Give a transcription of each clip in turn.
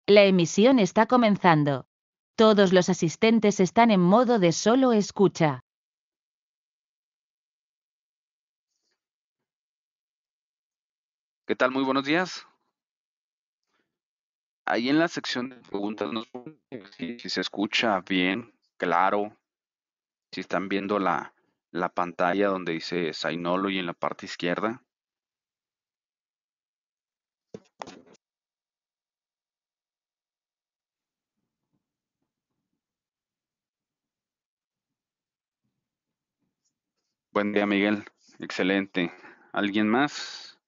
La emisión está comenzando. Todos los asistentes están en modo de solo escucha. ¿Qué tal? Muy buenos días. Ahí en la sección de preguntas nos ponen si se escucha bien, claro, si están viendo la pantalla donde dice Synology en la parte izquierda. Buen día, Miguel. Excelente. ¿Alguien más?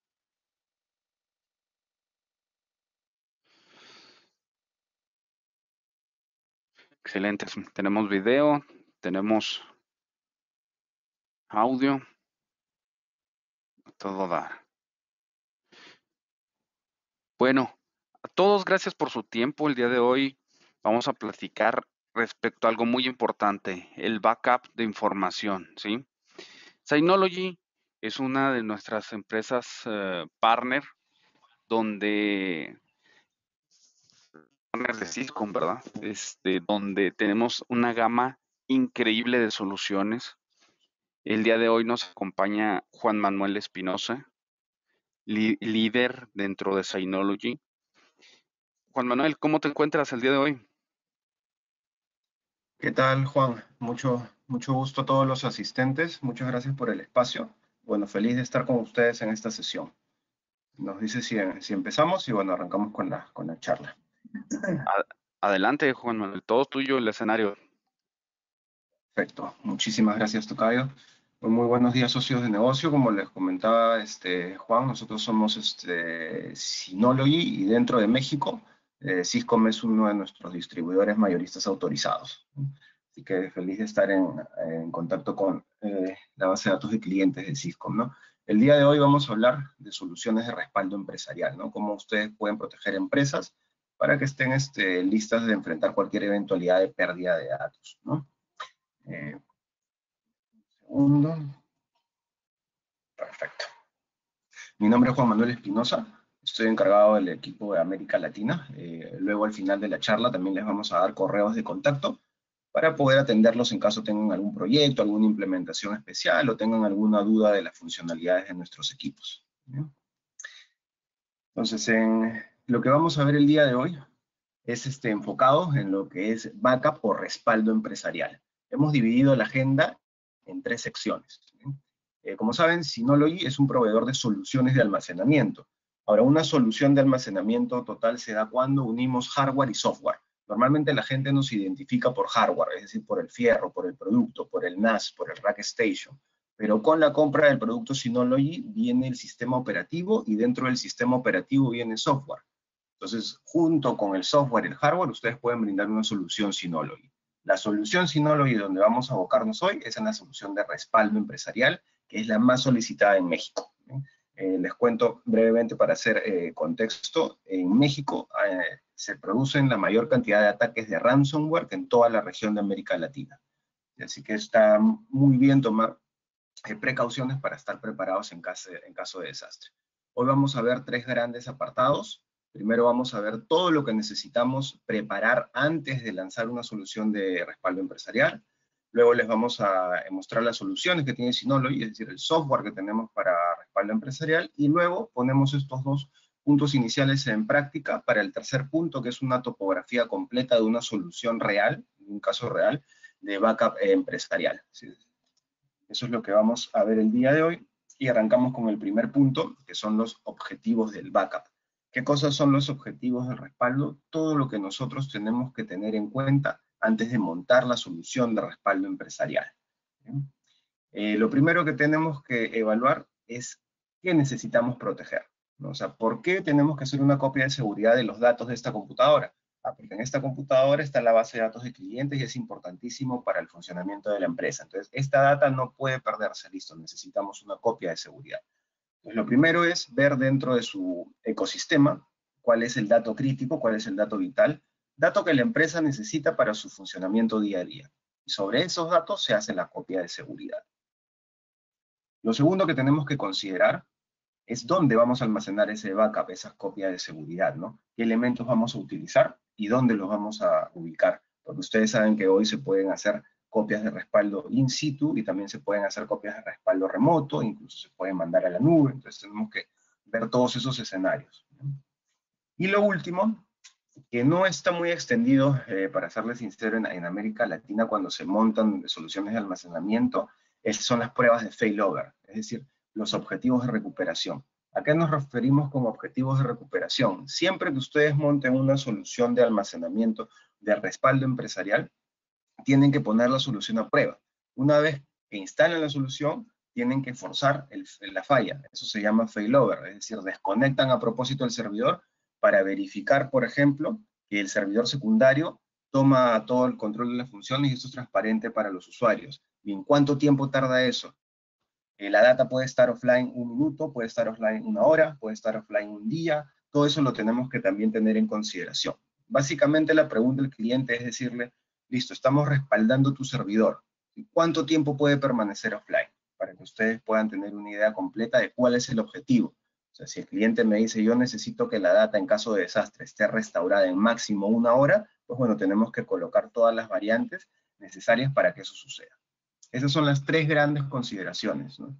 Excelente. Tenemos video, tenemos audio, a todo dar. Bueno, a todos gracias por su tiempo. El día de hoy vamos a platicar respecto a algo muy importante, el backup de información, ¿sí? Synology es una de nuestras empresas partner, donde partners de Cisco, ¿verdad? Donde tenemos una gama increíble de soluciones. El día de hoy nos acompaña Juan Manuel Espinosa, líder dentro de Synology. Juan Manuel, ¿cómo te encuentras el día de hoy? ¿Qué tal, Juan? Mucho gusto a todos los asistentes. Muchas gracias por el espacio. Bueno, feliz de estar con ustedes en esta sesión. Nos dice si empezamos y bueno, arrancamos con la charla. Adelante, Juan Manuel, todo tuyo el escenario. Perfecto. Muchísimas gracias, tocayo. Muy buenos días, socios de negocio. Como les comentaba Juan, nosotros somos Synology y dentro de México, Ciscom es uno de nuestros distribuidores mayoristas autorizados. Así que feliz de estar en contacto con la base de datos de clientes de Ciscom, ¿no? El día de hoy vamos a hablar de soluciones de respaldo empresarial, ¿no? Cómo ustedes pueden proteger empresas para que estén listas de enfrentar cualquier eventualidad de pérdida de datos, ¿no? Segundo. Perfecto. Mi nombre es Juan Manuel Espinosa. Estoy encargado del equipo de América Latina. Luego, al final de la charla, también les vamos a dar correos de contacto para poder atenderlos en caso tengan algún proyecto, alguna implementación especial o tengan alguna duda de las funcionalidades de nuestros equipos. ¿Bien? Entonces, lo que vamos a ver el día de hoy es enfocado en lo que es backup o respaldo empresarial. Hemos dividido la agenda en 3 secciones. Como saben, Synology es un proveedor de soluciones de almacenamiento. Ahora, una solución de almacenamiento total se da cuando unimos hardware y software. Normalmente la gente nos identifica por hardware, es decir, por el fierro, por el producto, por el NAS, por el Rack Station. Pero con la compra del producto Synology viene el sistema operativo y dentro del sistema operativo viene software. Entonces, junto con el software y el hardware, ustedes pueden brindar una solución Synology. La solución Synology donde vamos a abocarnos hoy es en la solución de respaldo empresarial, que es la más solicitada en México. Les cuento brevemente para hacer contexto. En México se producen la mayor cantidad de ataques de ransomware que en toda la región de América Latina. Así que está muy bien tomar precauciones para estar preparados en caso de desastre. Hoy vamos a ver 3 grandes apartados. Primero vamos a ver todo lo que necesitamos preparar antes de lanzar una solución de respaldo empresarial. Luego les vamos a mostrar las soluciones que tiene Synology, es decir, el software que tenemos para respaldo empresarial. Y luego ponemos estos 2 puntos iniciales en práctica para el tercer punto, que es una topografía completa de una solución real, un caso real, de backup empresarial. Eso es lo que vamos a ver el día de hoy y arrancamos con el primer punto, que son los objetivos del backup. ¿Qué cosas son los objetivos del respaldo? Todo lo que nosotros tenemos que tener en cuenta antes de montar la solución de respaldo empresarial. Lo primero que tenemos que evaluar es qué necesitamos proteger, ¿no? O sea, ¿por qué tenemos que hacer una copia de seguridad de los datos de esta computadora? Porque en esta computadora está la base de datos de clientes y es importantísimo para el funcionamiento de la empresa. Entonces, esta data no puede perderse, listo, necesitamos una copia de seguridad. Entonces, lo primero es ver dentro de su ecosistema cuál es el dato crítico, cuál es el dato vital, dato que la empresa necesita para su funcionamiento día a día. Y sobre esos datos se hace la copia de seguridad. Lo segundo que tenemos que considerar es dónde vamos a almacenar ese backup, esas copias de seguridad, ¿no? ¿Qué elementos vamos a utilizar y dónde los vamos a ubicar? Porque ustedes saben que hoy se pueden hacer copias de respaldo in situ y también se pueden hacer copias de respaldo remoto, incluso se pueden mandar a la nube, entonces tenemos que ver todos esos escenarios, ¿no? Y lo último, que no está muy extendido, para serles sincero, en América Latina cuando se montan soluciones de almacenamiento, son las pruebas de failover, es decir, los objetivos de recuperación. ¿A qué nos referimos con objetivos de recuperación? Siempre que ustedes monten una solución de almacenamiento de respaldo empresarial, tienen que poner la solución a prueba. Una vez que instalan la solución, tienen que forzar la falla. Eso se llama failover, es decir, desconectan a propósito el servidor para verificar, por ejemplo, que el servidor secundario toma todo el control de las funciones y esto es transparente para los usuarios. ¿Y en cuánto tiempo tarda eso? La data puede estar offline 1 minuto, puede estar offline 1 hora, puede estar offline 1 día. Todo eso lo tenemos que también tener en consideración. Básicamente la pregunta del cliente es decirle, listo, estamos respaldando tu servidor. ¿Cuánto tiempo puede permanecer offline? Para que ustedes puedan tener una idea completa de cuál es el objetivo. O sea, si el cliente me dice, yo necesito que la data en caso de desastre esté restaurada en máximo 1 hora, pues bueno, tenemos que colocar todas las variantes necesarias para que eso suceda. Esas son las 3 grandes consideraciones, ¿no? ¿De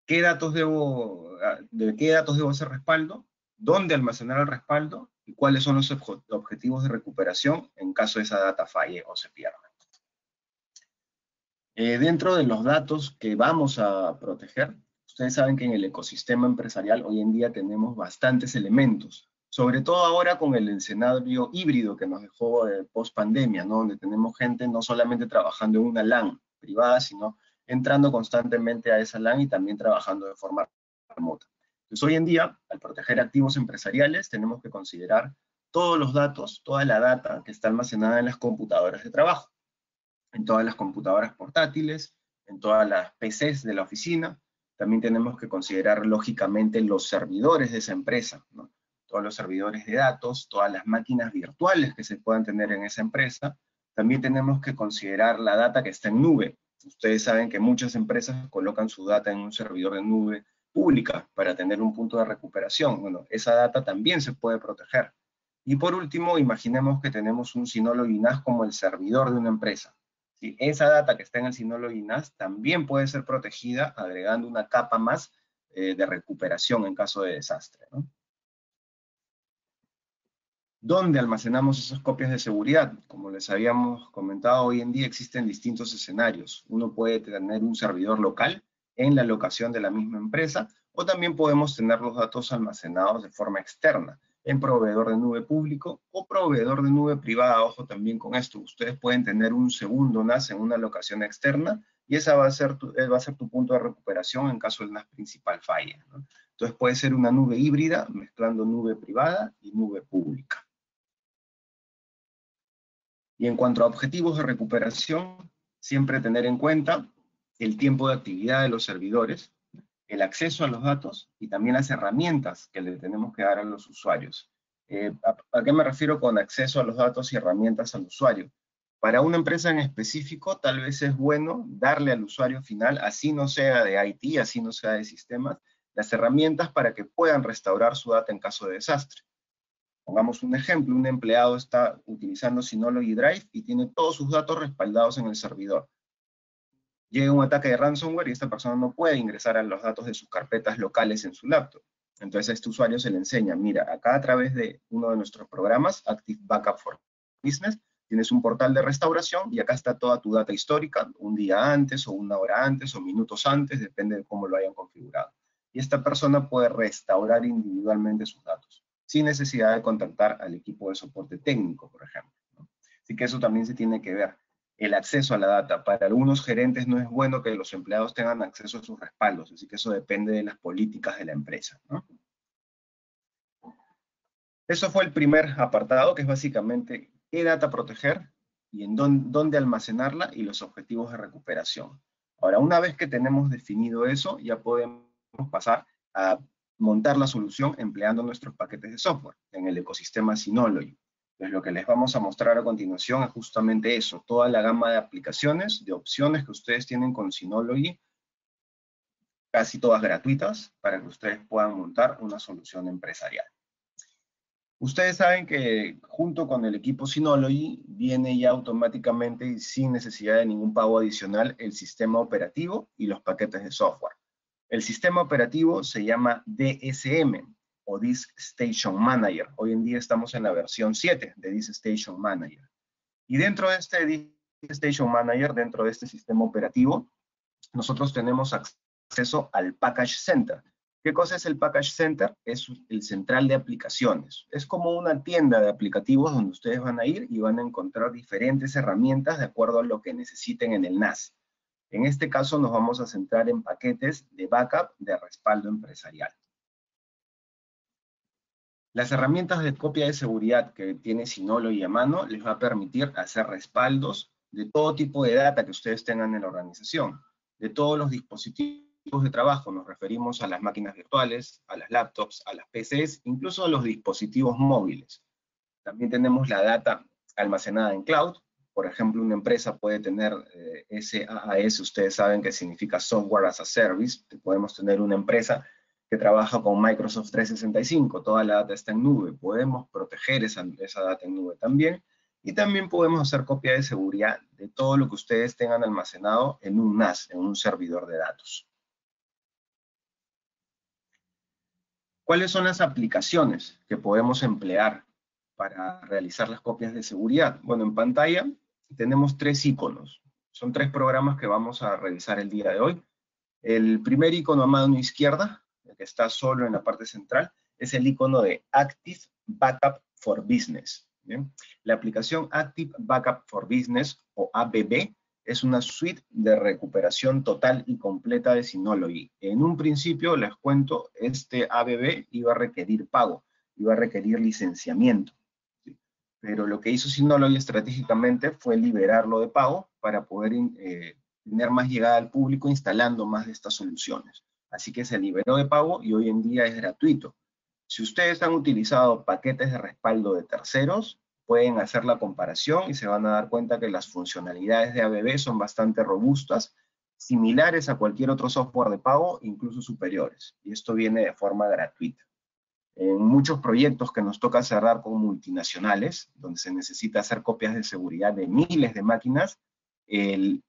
qué datos debo hacer respaldo? ¿Dónde almacenar el respaldo? ¿Y cuáles son los objetivos de recuperación en caso de esa data falle o se pierda? Dentro de los datos que vamos a proteger, ustedes saben que en el ecosistema empresarial hoy en día tenemos bastantes elementos, sobre todo ahora con el escenario híbrido que nos dejó post pandemia, ¿no? Donde tenemos gente no solamente trabajando en una LAN privada, sino entrando constantemente a esa LAN y también trabajando de forma remota. Entonces hoy en día, al proteger activos empresariales, tenemos que considerar todos los datos, toda la data que está almacenada en las computadoras de trabajo, en todas las computadoras portátiles, en todas las PCs de la oficina. También tenemos que considerar lógicamente los servidores de esa empresa, ¿no? Todos los servidores de datos, todas las máquinas virtuales que se puedan tener en esa empresa. También tenemos que considerar la data que está en nube. Ustedes saben que muchas empresas colocan su data en un servidor de nube pública para tener un punto de recuperación. Bueno, esa data también se puede proteger. Y por último, imaginemos que tenemos un Synology NAS como el servidor de una empresa. ¿Sí? Esa data que está en el Synology NAS también puede ser protegida agregando una capa más de recuperación en caso de desastre, ¿no? ¿Dónde almacenamos esas copias de seguridad? Como les habíamos comentado, hoy en día existen distintos escenarios. Uno puede tener un servidor local en la locación de la misma empresa, o también podemos tener los datos almacenados de forma externa, en proveedor de nube público o proveedor de nube privada. Ojo también con esto, ustedes pueden tener un segundo NAS en una locación externa, y esa va a ser tu punto de recuperación en caso el NAS principal falle, ¿no? Entonces puede ser una nube híbrida, mezclando nube privada y nube pública. Y en cuanto a objetivos de recuperación, siempre tener en cuenta el tiempo de actividad de los servidores, el acceso a los datos y también las herramientas que le tenemos que dar a los usuarios. ¿A qué me refiero con acceso a los datos y herramientas al usuario? Para una empresa en específico, tal vez es bueno darle al usuario final, así no sea de IT, así no sea de sistemas, las herramientas para que puedan restaurar su data en caso de desastre. Pongamos un ejemplo, un empleado está utilizando Synology Drive y tiene todos sus datos respaldados en el servidor. Llega un ataque de ransomware y esta persona no puede ingresar a los datos de sus carpetas locales en su laptop. Entonces a este usuario se le enseña, mira, acá a través de uno de nuestros programas, Active Backup for Business, tienes un portal de restauración y acá está toda tu data histórica, un día antes o 1 hora antes o minutos antes, depende de cómo lo hayan configurado. Y esta persona puede restaurar individualmente sus datos, sin necesidad de contactar al equipo de soporte técnico, por ejemplo, ¿no? Así que eso también se tiene que ver. El acceso a la data. Para algunos gerentes no es bueno que los empleados tengan acceso a sus respaldos, así que eso depende de las políticas de la empresa, ¿no? Eso fue el primer apartado, que es básicamente qué data proteger y en dónde almacenarla y los objetivos de recuperación. Ahora, una vez que tenemos definido eso, ya podemos pasar a montar la solución empleando nuestros paquetes de software en el ecosistema Synology. Entonces, lo que les vamos a mostrar a continuación es justamente eso, toda la gama de aplicaciones, de opciones que ustedes tienen con Synology casi todas gratuitas, para que ustedes puedan montar una solución empresarial. Ustedes saben que junto con el equipo Synology viene ya automáticamente y sin necesidad de ningún pago adicional el sistema operativo y los paquetes de software. El sistema operativo se llama DSM o Disk Station Manager. Hoy en día estamos en la versión 7 de Disk Station Manager. Y dentro de este Disk Station Manager, dentro de este sistema operativo, nosotros tenemos acceso al Package Center. ¿Qué cosa es el Package Center? Es el central de aplicaciones. Es como una tienda de aplicativos donde ustedes van a ir y van a encontrar diferentes herramientas de acuerdo a lo que necesiten en el NAS. En este caso nos vamos a centrar en paquetes de backup de respaldo empresarial. Las herramientas de copia de seguridad que tiene Synology a mano les va a permitir hacer respaldos de todo tipo de data que ustedes tengan en la organización, de todos los dispositivos de trabajo. Nos referimos a las máquinas virtuales, a las laptops, a las PCs, incluso a los dispositivos móviles. También tenemos la data almacenada en cloud. Por ejemplo, una empresa puede tener SaaS, ustedes saben que significa Software as a Service. Podemos tener una empresa que trabaja con Microsoft 365, toda la data está en nube. Podemos proteger esa data en nube también. Y también podemos hacer copia de seguridad de todo lo que ustedes tengan almacenado en un NAS, en un servidor de datos. ¿Cuáles son las aplicaciones que podemos emplear para realizar las copias de seguridad? Bueno, en pantalla tenemos 3 iconos. Son 3 programas que vamos a revisar el día de hoy. El primer icono a mano izquierda, el que está solo en la parte central, es el icono de Active Backup for Business. ¿Bien? La aplicación Active Backup for Business, o ABB, es una suite de recuperación total y completa de Synology. En un principio, les cuento, este ABB iba a requerir pago, iba a requerir licenciamiento. ¿Sí? Pero lo que hizo Synology estratégicamente fue liberarlo de pago para poder tener más llegada al público instalando más de estas soluciones. Así que se liberó de pago y hoy en día es gratuito. Si ustedes han utilizado paquetes de respaldo de terceros, pueden hacer la comparación y se van a dar cuenta que las funcionalidades de ABB son bastante robustas, similares a cualquier otro software de pago, incluso superiores. Y esto viene de forma gratuita. En muchos proyectos que nos toca cerrar con multinacionales, donde se necesita hacer copias de seguridad de miles de máquinas, el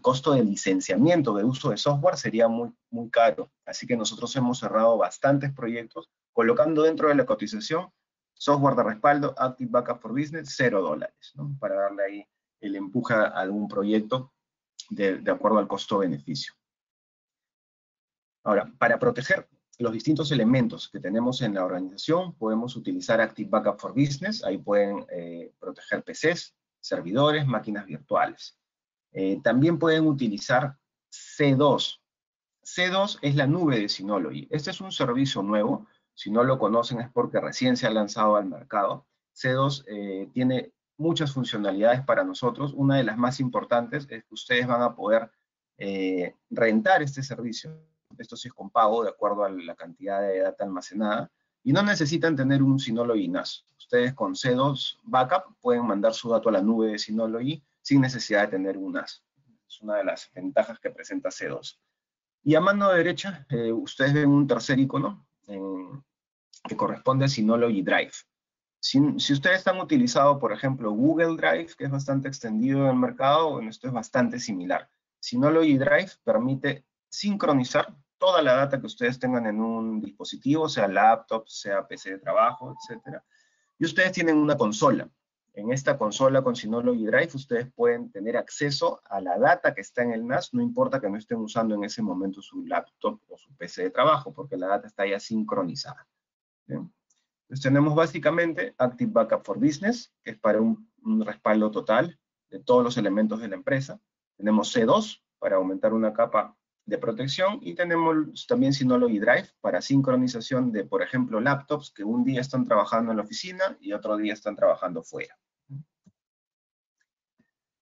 costo de licenciamiento de uso de software sería muy caro. Así que nosotros hemos cerrado bastantes proyectos colocando dentro de la cotización software de respaldo, Active Backup for Business, $0, ¿no? Para darle ahí el empuje a algún proyecto de acuerdo al costo-beneficio. Ahora, para proteger los distintos elementos que tenemos en la organización, podemos utilizar Active Backup for Business. Ahí pueden proteger PCs, servidores, máquinas virtuales. También pueden utilizar C2. C2 es la nube de Synology. Este es un servicio nuevo. Si no lo conocen es porque recién se ha lanzado al mercado. C2 tiene muchas funcionalidades para nosotros. Una de las más importantes es que ustedes van a poder rentar este servicio. Esto sí es con pago de acuerdo a la cantidad de data almacenada. Y no necesitan tener un Synology NAS. Ustedes con C2 Backup pueden mandar su dato a la nube de Synology sin necesidad de tener un NAS. Es una de las ventajas que presenta C2. Y a mano derecha, ustedes ven un tercer icono que corresponde a Synology Drive. Si ustedes han utilizado, por ejemplo, Google Drive, que es bastante extendido en el mercado, bueno, esto es bastante similar. Synology Drive permite sincronizar toda la data que ustedes tengan en un dispositivo, sea laptop, sea PC de trabajo, etc. Y ustedes tienen una consola. En esta consola con Synology Drive ustedes pueden tener acceso a la data que está en el NAS, no importa que no estén usando en ese momento su laptop o su PC de trabajo, porque la data está ya sincronizada. ¿Bien? Entonces tenemos básicamente Active Backup for Business, que es para un respaldo total de todos los elementos de la empresa. Tenemos C2 para aumentar una capa de protección y tenemos también Synology Drive para sincronización de, por ejemplo, laptops que un día están trabajando en la oficina y otro día están trabajando fuera.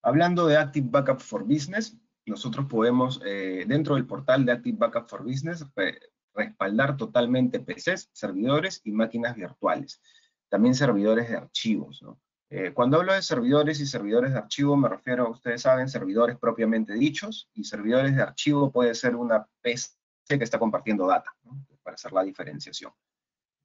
Hablando de Active Backup for Business, nosotros podemos, dentro del portal de Active Backup for Business, respaldar totalmente PCs, servidores y máquinas virtuales. También servidores de archivos, ¿no? Cuando hablo de servidores y servidores de archivo, me refiero, ustedes saben, servidores propiamente dichos, y servidores de archivo puede ser una PC que está compartiendo data, ¿no? Para hacer la diferenciación.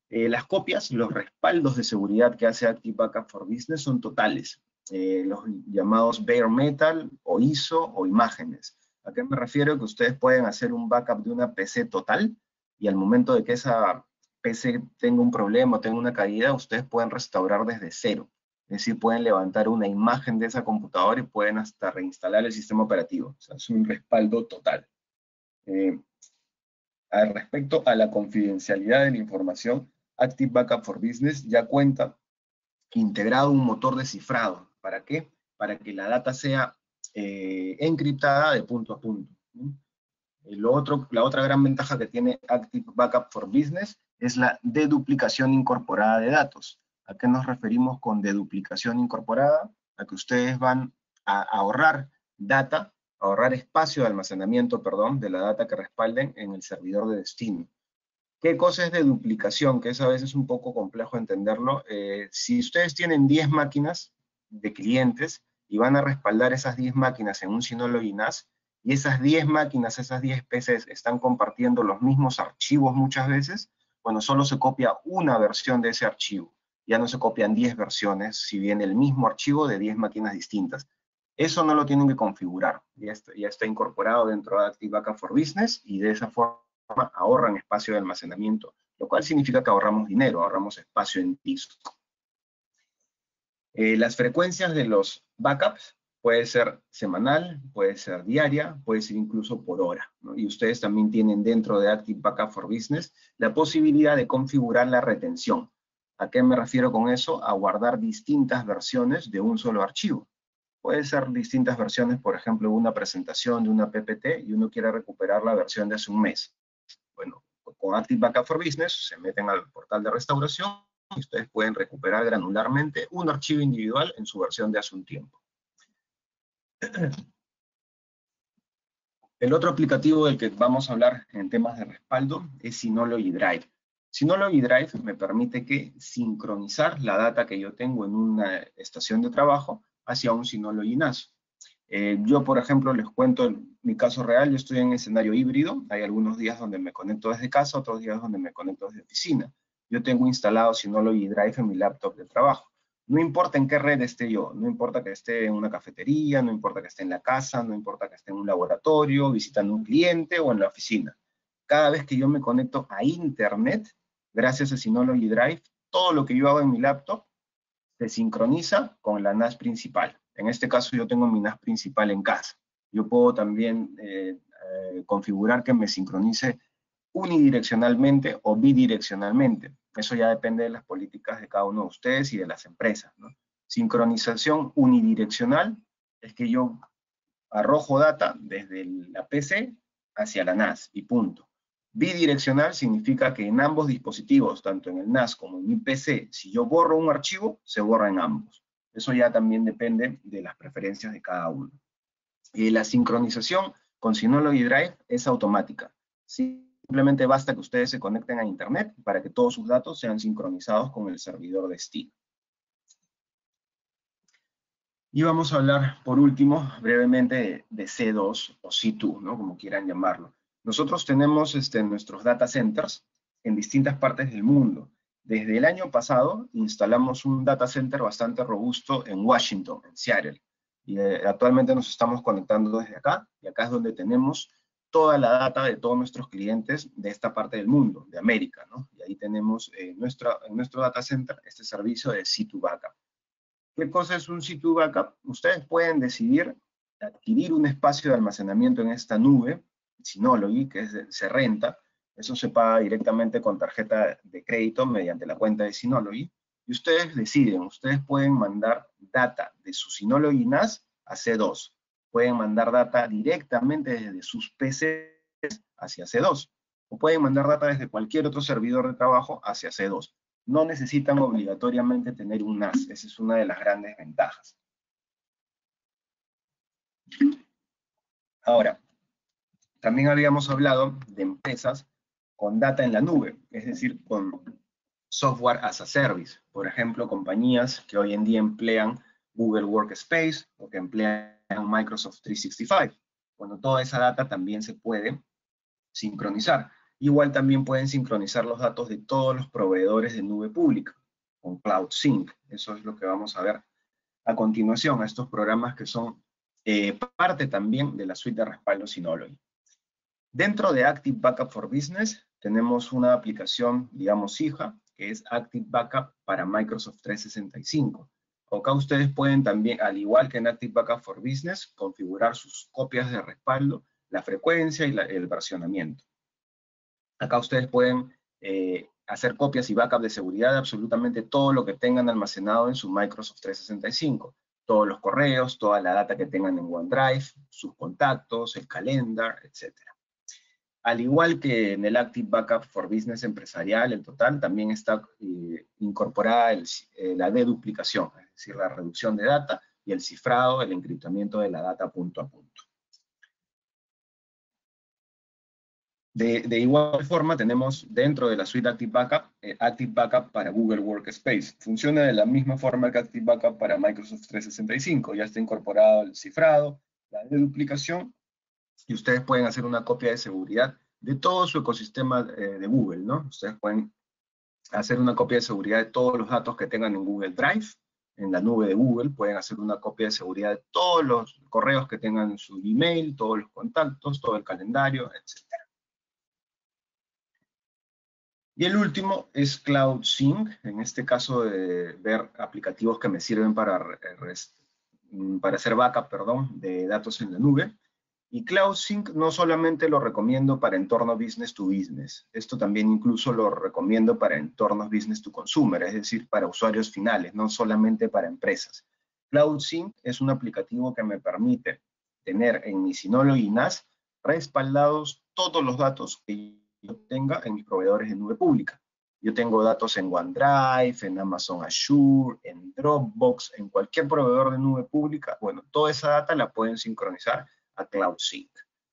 Las copias, los respaldos de seguridad que hace Active Backup for Business son totales, los llamados bare metal o ISO o imágenes. ¿A qué me refiero? Que ustedes pueden hacer un backup de una PC total y al momento de que esa PC tenga un problema o tenga una caída, ustedes pueden restaurar desde cero. Es decir, pueden levantar una imagen de esa computadora y pueden hasta reinstalar el sistema operativo. O sea, es un respaldo total. Respecto a la confidencialidad de la información, Active Backup for Business ya cuenta integrado un motor de cifrado. ¿Para qué? Para que la data sea encriptada de punto a punto, ¿no? La otra gran ventaja que tiene Active Backup for Business es la deduplicación incorporada de datos. ¿A qué nos referimos con deduplicación incorporada? A que ustedes van a ahorrar data, ahorrar espacio de almacenamiento, perdón, de la data que respalden en el servidor de destino. ¿Qué cosa es deduplicación? Que es a veces un poco complejo entenderlo. Si ustedes tienen 10 máquinas de clientes y van a respaldar esas 10 máquinas en un Synology NAS, y esas 10 máquinas, esas 10 PCs están compartiendo los mismos archivos muchas veces, bueno, solo se copia una versión de ese archivo. Ya no se copian 10 versiones, si bien el mismo archivo de 10 máquinas distintas. Eso no lo tienen que configurar. Ya está incorporado dentro de Active Backup for Business y de esa forma ahorran espacio de almacenamiento, lo cual significa que ahorramos dinero, ahorramos espacio en disco. Las frecuencias de los backups puede ser semanal, puede ser diaria, puede ser incluso por hora, ¿no? Y ustedes también tienen dentro de Active Backup for Business la posibilidad de configurar la retención. ¿A qué me refiero con eso? A guardar distintas versiones de un solo archivo. Puede ser distintas versiones, por ejemplo, una presentación de una PPT y uno quiere recuperar la versión de hace un mes. Bueno, con Active Backup for Business se meten al portal de restauración y ustedes pueden recuperar granularmente un archivo individual en su versión de hace un tiempo. El otro aplicativo del que vamos a hablar en temas de respaldo es Synology Drive. Synology Drive me permite sincronizar la data que yo tengo en una estación de trabajo hacia un Synology NAS. Yo, por ejemplo, les cuento mi caso real. Yo estoy en escenario híbrido. Hay algunos días donde me conecto desde casa, otros días donde me conecto desde oficina. Yo tengo instalado Synology Drive en mi laptop de trabajo. No importa en qué red esté yo, no importa que esté en una cafetería, no importa que esté en la casa, no importa que esté en un laboratorio, visitando un cliente o en la oficina. Cada vez que yo me conecto a Internet, gracias a Synology Drive, todo lo que yo hago en mi laptop se sincroniza con la NAS principal. En este caso yo tengo mi NAS principal en casa. Yo puedo también configurar que me sincronice unidireccionalmente o bidireccionalmente. Eso ya depende de las políticas de cada uno de ustedes y de las empresas, ¿no? Sincronización unidireccional es que yo arrojo data desde la PC hacia la NAS y punto. Bidireccional significa que en ambos dispositivos, tanto en el NAS como en mi PC, si yo borro un archivo, se borra en ambos. Eso ya también depende de las preferencias de cada uno. La sincronización con Synology Drive es automática. Simplemente basta que ustedes se conecten a Internet para que todos sus datos sean sincronizados con el servidor destino. Y vamos a hablar, por último, brevemente de C2 o C2, ¿no? Como quieran llamarlo. Nosotros tenemos nuestros data centers en distintas partes del mundo. Desde el año pasado instalamos un data center bastante robusto en Washington, en Seattle. Y actualmente nos estamos conectando desde acá, y acá es donde tenemos toda la data de todos nuestros clientes de esta parte del mundo, de América, ¿no? Y ahí tenemos en nuestro data center este servicio de C2 Backup. ¿Qué cosa es un C2 Backup? Ustedes pueden decidir adquirir un espacio de almacenamiento en esta nube, Synology, que se renta. Eso se paga directamente con tarjeta de crédito mediante la cuenta de Synology. Y ustedes deciden, ustedes pueden mandar data de su Synology NAS a C2. Pueden mandar data directamente desde sus PCs hacia C2. O pueden mandar data desde cualquier otro servidor de trabajo hacia C2. No necesitan obligatoriamente tener un NAS. Esa es una de las grandes ventajas. Ahora, también habíamos hablado de empresas con data en la nube, es decir, con software as a service. Por ejemplo, compañías que hoy en día emplean Google Workspace o que emplean Microsoft 365. Bueno, toda esa data también se puede sincronizar. Igual también pueden sincronizar los datos de todos los proveedores de nube pública con Cloud Sync. Eso es lo que vamos a ver a continuación, a estos programas que son parte también de la suite de respaldo Synology. Dentro de Active Backup for Business tenemos una aplicación, digamos, hija, que es Active Backup para Microsoft 365. Acá ustedes pueden también, al igual que en Active Backup for Business, configurar sus copias de respaldo, la frecuencia y el versionamiento. Acá ustedes pueden hacer copias y backup de seguridad de absolutamente todo lo que tengan almacenado en su Microsoft 365. Todos los correos, toda la data que tengan en OneDrive, sus contactos, el calendar, etc. Al igual que en el Active Backup for Business empresarial, en total, también está incorporada la deduplicación, es decir, la reducción de data y el cifrado, el encriptamiento de la data punto a punto. De igual forma, tenemos dentro de la suite Active Backup para Google Workspace. Funciona de la misma forma que Active Backup para Microsoft 365. Ya está incorporado el cifrado, la deduplicación, y ustedes pueden hacer una copia de seguridad de todo su ecosistema de Google, ¿no? Ustedes pueden hacer una copia de seguridad de todos los datos que tengan en Google Drive, en la nube de Google. Pueden hacer una copia de seguridad de todos los correos que tengan en su email, todos los contactos, todo el calendario, etc. Y el último es Cloud Sync, en este caso de ver aplicativos que me sirven para hacer backup, de datos en la nube. Y Cloud Sync no solamente lo recomiendo para entornos business to business, esto también incluso lo recomiendo para entornos business to consumer, es decir, para usuarios finales, no solamente para empresas. Cloud Sync es un aplicativo que me permite tener en mi Synology NAS respaldados todos los datos que yo tenga en mis proveedores de nube pública. Yo tengo datos en OneDrive, en Amazon Azure, en Dropbox, en cualquier proveedor de nube pública. Bueno, toda esa data la pueden sincronizar a Cloud Sync.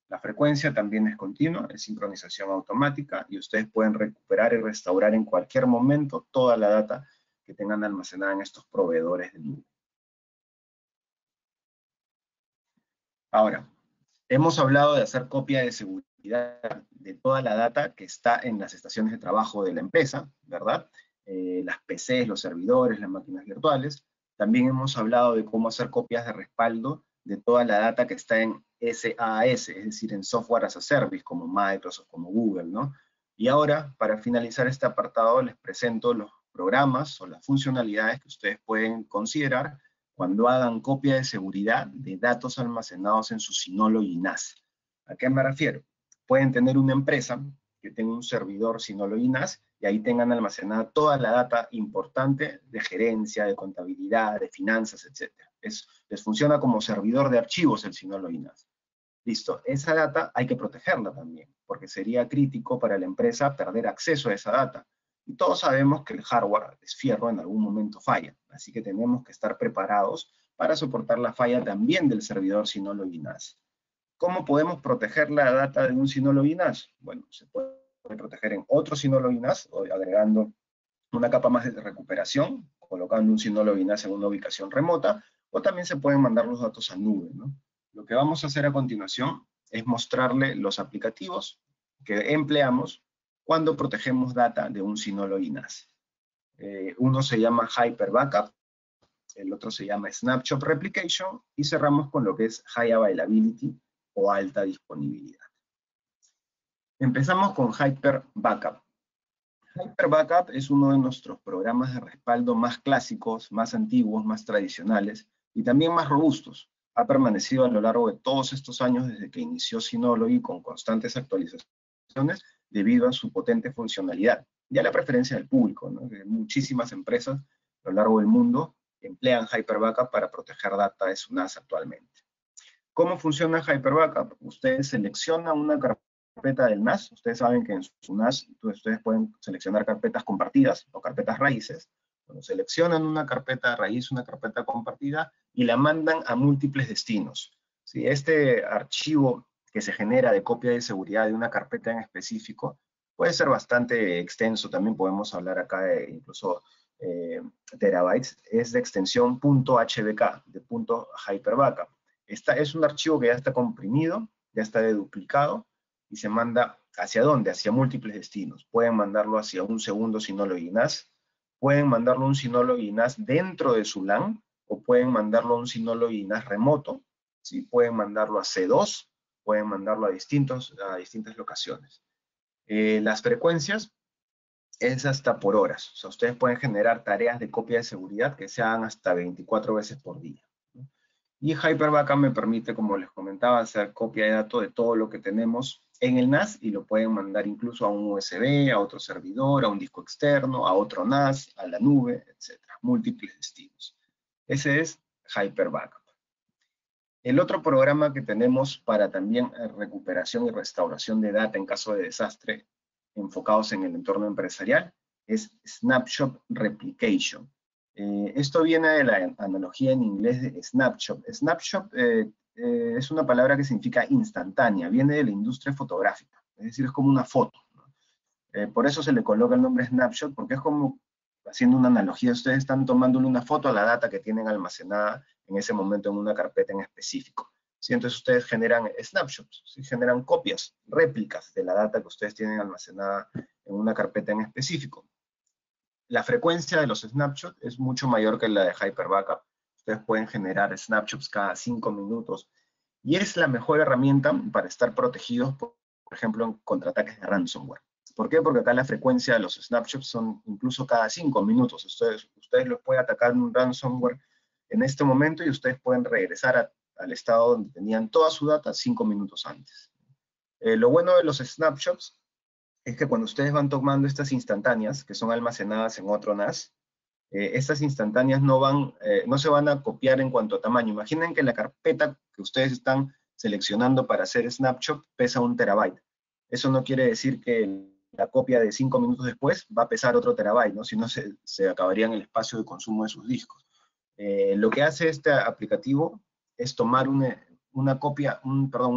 La frecuencia también es continua, es sincronización automática, y ustedes pueden recuperar y restaurar en cualquier momento toda la data que tengan almacenada en estos proveedores de nube. Ahora, hemos hablado de hacer copia de seguridad de toda la data que está en las estaciones de trabajo de la empresa, ¿verdad? Las PCs, los servidores, las máquinas virtuales. También hemos hablado de cómo hacer copias de respaldo de toda la data que está en SaaS, es decir, en Software as a Service, como Microsoft, como Google, ¿no? Y ahora, para finalizar este apartado, les presento los programas o las funcionalidades que ustedes pueden considerar cuando hagan copia de seguridad de datos almacenados en su Synology NAS. ¿A qué me refiero? Pueden tener una empresa que tenga un servidor Synology NAS y ahí tengan almacenada toda la data importante de gerencia, de contabilidad, de finanzas, etc. Les funciona como servidor de archivos el Synology NAS. Listo, esa data hay que protegerla también, porque sería crítico para la empresa perder acceso a esa data. Y todos sabemos que el hardware es fierro, en algún momento falla, así que tenemos que estar preparados para soportar la falla también del servidor Synology NAS. ¿Cómo podemos proteger la data de un Synology NAS? Bueno, se puede proteger en otro Synology NAS, o agregando una capa más de recuperación, colocando un Synology NAS en una ubicación remota, o también se pueden mandar los datos a nube, ¿no? Lo que vamos a hacer a continuación es mostrarle los aplicativos que empleamos cuando protegemos data de un Synology NAS. Uno se llama Hyper Backup, el otro se llama Snapshot Replication, y cerramos con lo que es High Availability o alta disponibilidad. Empezamos con Hyper Backup. Hyper Backup es uno de nuestros programas de respaldo más clásicos, más antiguos, más tradicionales y también más robustos. Ha permanecido a lo largo de todos estos años desde que inició Synology con constantes actualizaciones debido a su potente funcionalidad y a la preferencia del público, ¿no? Muchísimas empresas a lo largo del mundo emplean Hyper Backup para proteger data de su NAS actualmente. ¿Cómo funciona Hyper Backup? Ustedes seleccionan una carpeta del NAS. Ustedes saben que en su NAS ustedes pueden seleccionar carpetas compartidas o carpetas raíces. Bueno, seleccionan una carpeta raíz, una carpeta compartida y la mandan a múltiples destinos. ¿Sí? Este archivo que se genera de copia de seguridad de una carpeta en específico puede ser bastante extenso. También podemos hablar acá de incluso terabytes. Es de extensión .hbk, de .hyperbackup. Es un archivo que ya está comprimido, ya está deduplicado y se manda ¿Hacia dónde? Hacia múltiples destinos. Pueden mandarlo hacia un segundo Synology NAS, pueden mandarlo a un Synology NAS dentro de su LAN, o pueden mandarlo a un Synology NAS remoto, ¿sí? Pueden mandarlo a C2, pueden mandarlo a distintas locaciones. Las frecuencias es hasta por horas. O sea, ustedes pueden generar tareas de copia de seguridad que sean hasta 24 veces por día, ¿no? Y Hyper Backup me permite, como les comentaba, hacer copia de datos de todo lo que tenemos en el NAS y lo pueden mandar incluso a un USB, a otro servidor, a un disco externo, a otro NAS, a la nube, etc. Múltiples destinos. Ese es Hyper Backup. El otro programa que tenemos para también recuperación y restauración de data en caso de desastre enfocados en el entorno empresarial es Snapshot Replication. Esto viene de la analogía en inglés de snapshot. Snapshot es una palabra que significa instantánea, viene de la industria fotográfica, es decir, es como una foto, ¿no? Por eso se le coloca el nombre snapshot, porque es como, haciendo una analogía, ustedes están tomándole una foto a la data que tienen almacenada en ese momento en una carpeta en específico. ¿Sí? Entonces ustedes generan snapshots, ¿sí? Generan copias, réplicas de la data que ustedes tienen almacenada en una carpeta en específico. La frecuencia de los snapshots es mucho mayor que la de Hyper Backup. Ustedes pueden generar snapshots cada 5 minutos y es la mejor herramienta para estar protegidos, por ejemplo, contra ataques de ransomware. ¿Por qué? Porque acá la frecuencia de los snapshots son incluso cada 5 minutos. Ustedes los pueden atacar un ransomware en este momento y ustedes pueden regresar al estado donde tenían toda su data 5 minutos antes. Lo bueno de los snapshots es que cuando ustedes van tomando estas instantáneas, que son almacenadas en otro NAS, estas instantáneas no se van a copiar en cuanto a tamaño. Imaginen que la carpeta que ustedes están seleccionando para hacer snapshot pesa 1 terabyte. Eso no quiere decir que la copia de 5 minutos después va a pesar otro terabyte, ¿no? Si no, se acabaría en el espacio de consumo de sus discos. Lo que hace este aplicativo es tomar una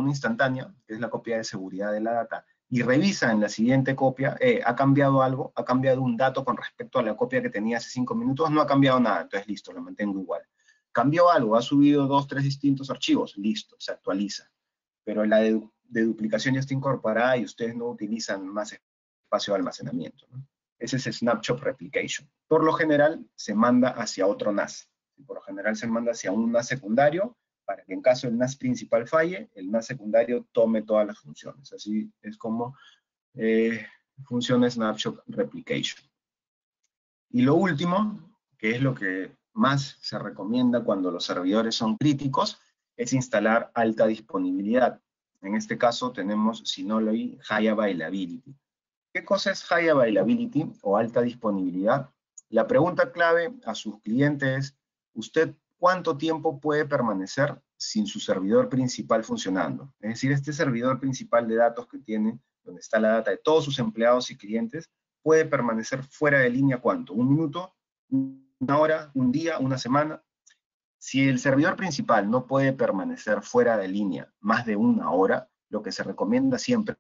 instantánea, que es la copia de seguridad de la data, y revisa en la siguiente copia, ¿ha cambiado algo? ¿Ha cambiado un dato con respecto a la copia que tenía hace 5 minutos? No ha cambiado nada, entonces listo, lo mantengo igual. ¿Cambió algo? ¿Ha subido 2, 3 distintos archivos? Listo, se actualiza. Pero la de duplicación ya está incorporada y ustedes no utilizan más espacio de almacenamiento, ¿no? Ese es Snapshot Replication. Por lo general, se manda hacia otro NAS. Por lo general se manda hacia un NAS secundario, para que en caso el NAS principal falle, el NAS secundario tome todas las funciones. Así es como funciona Snapshot Replication. Y lo último, que es lo que más se recomienda cuando los servidores son críticos, es instalar alta disponibilidad. En este caso tenemos Synology High Availability. ¿Qué cosa es High Availability o alta disponibilidad? La pregunta clave a sus clientes es, ¿usted cuánto tiempo puede permanecer sin su servidor principal funcionando? Es decir, este servidor principal de datos que tiene, donde está la data de todos sus empleados y clientes, puede permanecer fuera de línea ¿cuánto? ¿1 minuto? ¿1 hora? ¿1 día? ¿1 semana? Si el servidor principal no puede permanecer fuera de línea más de 1 hora, lo que se recomienda siempre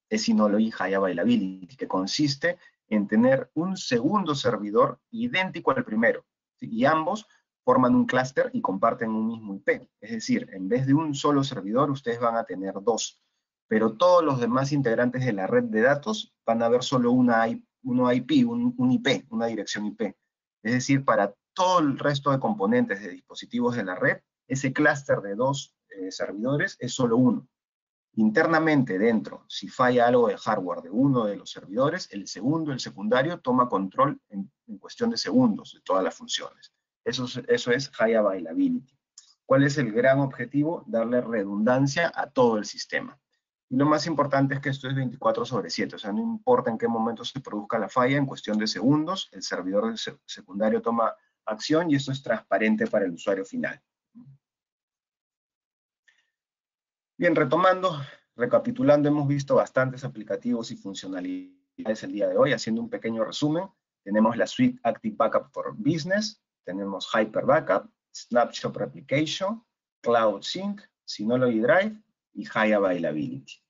es Synology High Availability, que consiste en tener un segundo servidor idéntico al primero, ¿sí? Y ambos forman un clúster y comparten un mismo IP. Es decir, en vez de un solo servidor, ustedes van a tener 2. Pero todos los demás integrantes de la red de datos van a ver solo un IP, una dirección IP. Es decir, para todo el resto de componentes de dispositivos de la red, ese clúster de 2 servidores es solo uno. Internamente dentro, si falla algo de hardware de uno de los servidores, el secundario, toma control en cuestión de segundos de todas las funciones. Eso es High Availability. ¿Cuál es el gran objetivo? Darle redundancia a todo el sistema. Y lo más importante es que esto es 24/7, o sea, no importa en qué momento se produzca la falla, en cuestión de segundos, el servidor secundario toma acción y esto es transparente para el usuario final. Bien, retomando, recapitulando, hemos visto bastantes aplicativos y funcionalidades el día de hoy. Haciendo un pequeño resumen, tenemos la suite Active Backup for Business, tenemos Hyper Backup, Snapshot Replication, Cloud Sync, Synology Drive y High Availability.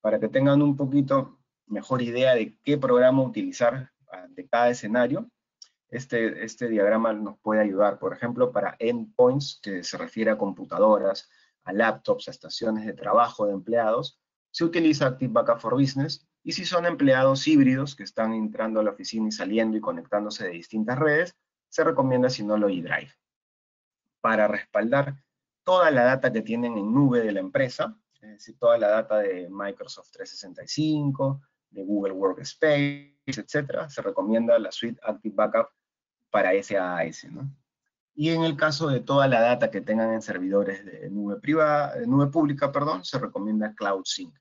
Para que tengan un poquito mejor idea de qué programa utilizar ante cada escenario, este diagrama nos puede ayudar, por ejemplo, para endpoints, que se refiere a computadoras, a laptops, a estaciones de trabajo de empleados. se utiliza Active Backup for Business, y si son empleados híbridos que están entrando a la oficina y saliendo y conectándose de distintas redes, se recomienda Synology Drive. Para respaldar toda la data que tienen en nube de la empresa, es decir, toda la data de Microsoft 365, de Google Workspace, etc., se recomienda la suite Active Backup para SaaS, ¿no? Y en el caso de toda la data que tengan en servidores de nube privada, de nube pública, perdón, se recomienda Cloud Sync.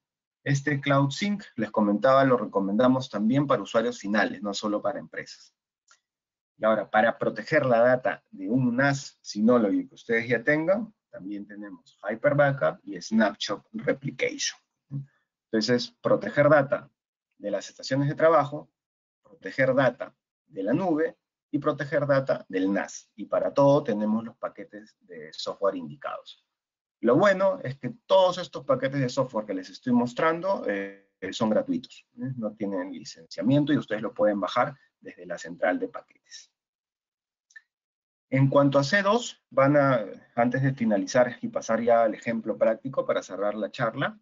Este Cloud Sync, les comentaba, lo recomendamos también para usuarios finales, no solo para empresas. Y ahora, para proteger la data de un NAS Synology que ustedes ya tengan, también tenemos Hyper Backup y Snapshot Replication. Entonces, proteger data de las estaciones de trabajo, proteger data de la nube y proteger data del NAS. Y para todo tenemos los paquetes de software indicados. Lo bueno es que todos estos paquetes de software que les estoy mostrando son gratuitos. No tienen licenciamiento y ustedes lo pueden bajar desde la central de paquetes. En cuanto a C2, antes de finalizar y pasar ya al ejemplo práctico para cerrar la charla,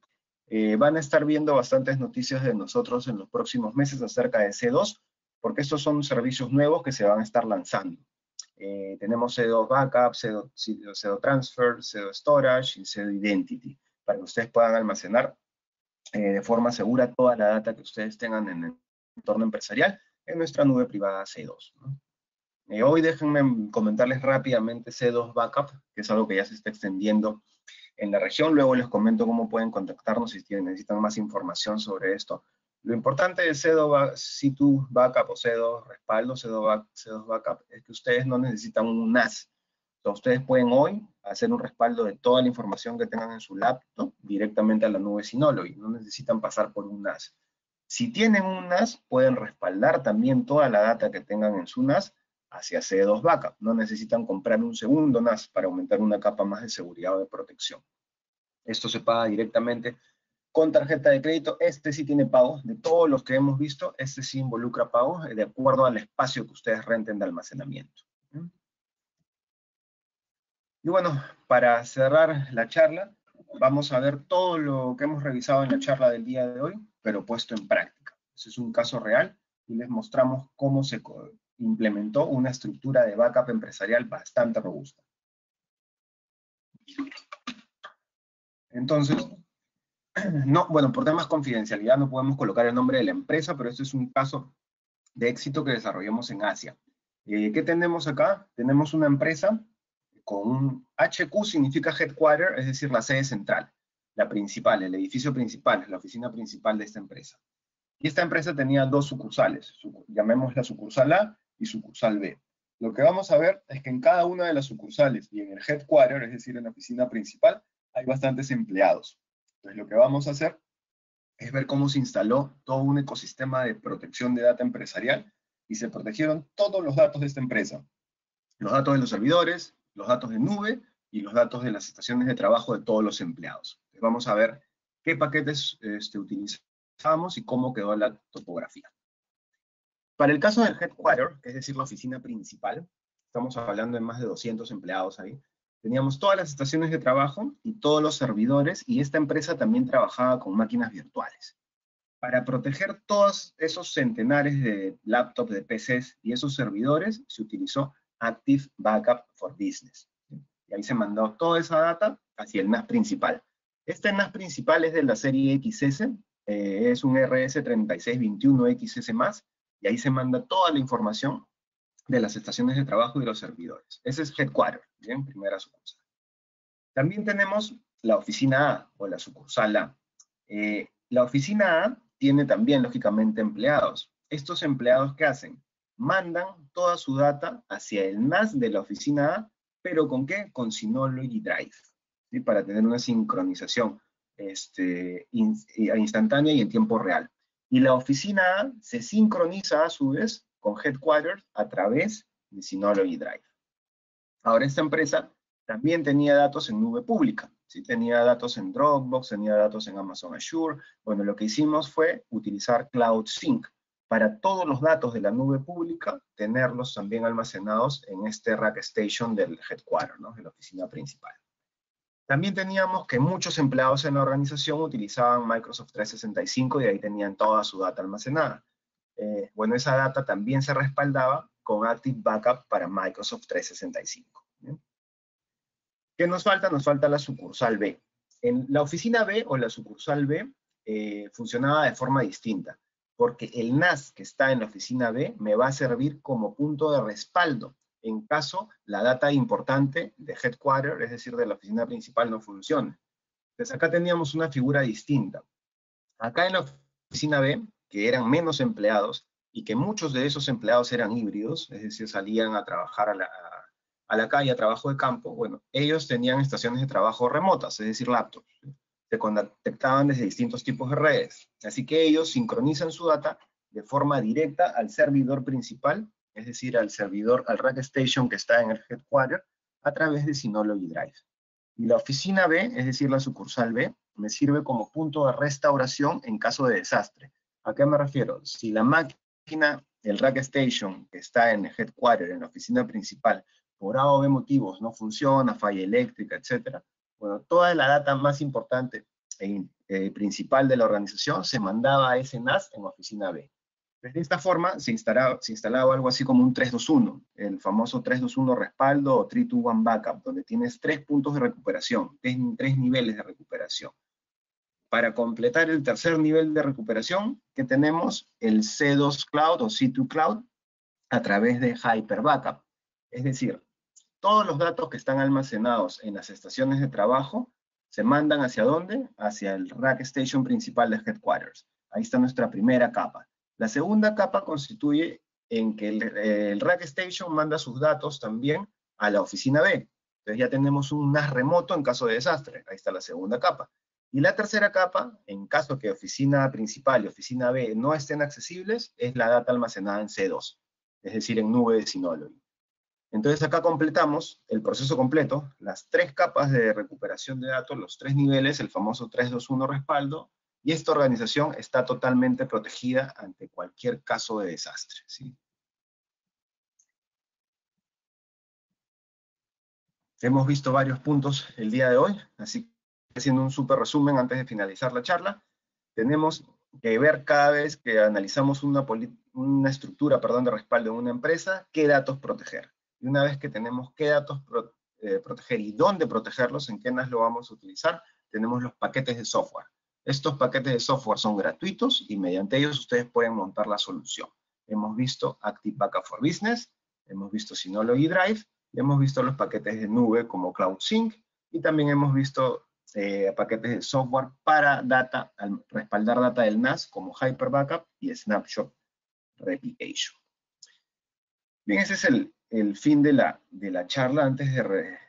van a estar viendo bastantes noticias de nosotros en los próximos meses acerca de C2, porque estos son servicios nuevos que se van a estar lanzando. Tenemos C2 Backup, C2 Transfer, C2 Storage y C2 Identity, para que ustedes puedan almacenar de forma segura toda la data que ustedes tengan en el entorno empresarial en nuestra nube privada C2, ¿no? Hoy déjenme comentarles rápidamente C2 Backup, que es algo que ya se está extendiendo en la región. Luego les comento cómo pueden contactarnos si necesitan más información sobre esto. Lo importante de C2 Backup o C2 Respaldo, C2 Backup, es que ustedes no necesitan un NAS. Entonces, ustedes pueden hoy hacer un respaldo de toda la información que tengan en su laptop directamente a la nube Synology. No necesitan pasar por un NAS. Si tienen un NAS, pueden respaldar también toda la data que tengan en su NAS hacia C2 Backup. No necesitan comprar un segundo NAS para aumentar una capa más de seguridad o de protección. Esto se paga directamente con tarjeta de crédito. Este sí tiene pagos. De todos los que hemos visto, este sí involucra pagos de acuerdo al espacio que ustedes renten de almacenamiento. Y bueno, para cerrar la charla, vamos a ver todo lo que hemos revisado en la charla del día de hoy, pero puesto en práctica. Ese es un caso real y les mostramos cómo se implementó una estructura de backup empresarial bastante robusta. Entonces, bueno, por temas de confidencialidad no podemos colocar el nombre de la empresa, pero este es un caso de éxito que desarrollamos en Asia. ¿Qué tenemos acá? Tenemos una empresa con un HQ, significa headquarter, es decir, la sede central, la principal, el edificio principal, la oficina principal de esta empresa. Y esta empresa tenía dos sucursales, llamémosla sucursal A y sucursal B. Lo que vamos a ver es que en cada una de las sucursales y en el headquarter, es decir, en la oficina principal, hay bastantes empleados. Entonces lo que vamos a hacer es ver cómo se instaló todo un ecosistema de protección de data empresarial y se protegieron todos los datos de esta empresa. Los datos de los servidores, los datos de nube y los datos de las estaciones de trabajo de todos los empleados. Entonces vamos a ver qué paquetes utilizamos y cómo quedó la topografía. Para el caso del headquarter, es decir, la oficina principal, estamos hablando de más de 200 empleados ahí, teníamos todas las estaciones de trabajo y todos los servidores, y esta empresa también trabajaba con máquinas virtuales. Para proteger todos esos centenares de laptops, de PCs y esos servidores, se utilizó Active Backup for Business. Y ahí se mandó toda esa data hacia el NAS principal. Este NAS principal es de la serie XS, es un RS3621XS+, y ahí se manda toda la información de las estaciones de trabajo y de los servidores. Ese es Headquarter, ¿bien? Primera sucursal. También tenemos la oficina A, o la sucursal A. La oficina A tiene también, lógicamente, empleados. ¿Estos empleados qué hacen? Mandan toda su data hacia el NAS de la oficina A, pero ¿con qué? Con Synology Drive, ¿sí? Para tener una sincronización instantánea y en tiempo real. Y la oficina A se sincroniza a su vez con Headquarters a través de Synology Drive. Ahora, esta empresa también tenía datos en nube pública, ¿sí? Tenía datos en Dropbox, tenía datos en Amazon Azure. Bueno, lo que hicimos fue utilizar Cloud Sync para todos los datos de la nube pública, tenerlos también almacenados en este Rack Station del Headquarter, ¿no? De la oficina principal. También teníamos que muchos empleados en la organización utilizaban Microsoft 365 y ahí tenían toda su data almacenada. Bueno, esa data también se respaldaba con Active Backup para Microsoft 365. ¿Bien? ¿Qué nos falta? Nos falta la sucursal B. En la oficina B o la sucursal B funcionaba de forma distinta, porque el NAS que está en la oficina B me va a servir como punto de respaldo en caso la data importante de headquarter, es decir, de la oficina principal, no funcione. Entonces acá teníamos una figura distinta. Acá en la oficina B, que eran menos empleados, y que muchos de esos empleados eran híbridos, es decir, salían a trabajar a la calle, a trabajo de campo, bueno, ellos tenían estaciones de trabajo remotas, es decir, laptops. Se conectaban desde distintos tipos de redes. Así que ellos sincronizan su data de forma directa al servidor principal, es decir, al servidor, al rack station que está en el headquarter, a través de Synology Drive. Y la oficina B, es decir, la sucursal B, me sirve como punto de restauración en caso de desastre. ¿A qué me refiero? Si la máquina, el rack station que está en el headquarter, en la oficina principal, por A o B motivos no funciona, falla eléctrica, etc., bueno, toda la data más importante e principal de la organización se mandaba a ese NAS en oficina B. De esta forma se instalaba algo así como un 3-2-1, el famoso 3-2-1 respaldo o 3-2-1 backup, donde tienes 3 puntos de recuperación, 3 niveles de recuperación. Para completar el tercer nivel de recuperación, que tenemos el C2 Cloud o C2 Cloud a través de Hyper Backup. Es decir, todos los datos que están almacenados en las estaciones de trabajo se mandan ¿hacia dónde? Hacia el rack station principal de headquarters. Ahí está nuestra primera capa. La segunda capa constituye en que el rack station manda sus datos también a la oficina B. Entonces ya tenemos un NAS remoto en caso de desastre. Ahí está la segunda capa. Y la tercera capa, en caso que oficina principal y oficina B no estén accesibles, es la data almacenada en C2, es decir, en nube de Synology. Entonces acá completamos el proceso completo, las 3 capas de recuperación de datos, los 3 niveles, el famoso 3-2-1 respaldo, y esta organización está totalmente protegida ante cualquier caso de desastre, ¿sí? Hemos visto varios puntos el día de hoy, así que haciendo un súper resumen antes de finalizar la charla, tenemos que ver cada vez que analizamos una estructura de respaldo en una empresa, qué datos proteger. Y una vez que tenemos qué datos proteger y dónde protegerlos, en qué NAS lo vamos a utilizar, tenemos los paquetes de software. Estos paquetes de software son gratuitos y mediante ellos ustedes pueden montar la solución. Hemos visto Active Backup for Business, hemos visto Synology Drive, y hemos visto los paquetes de nube como CloudSync, y también hemos visto paquetes de software para data, al respaldar data del NAS como Hyper Backup y Snapshot Replication. Bien, ese es el fin de la charla. Antes de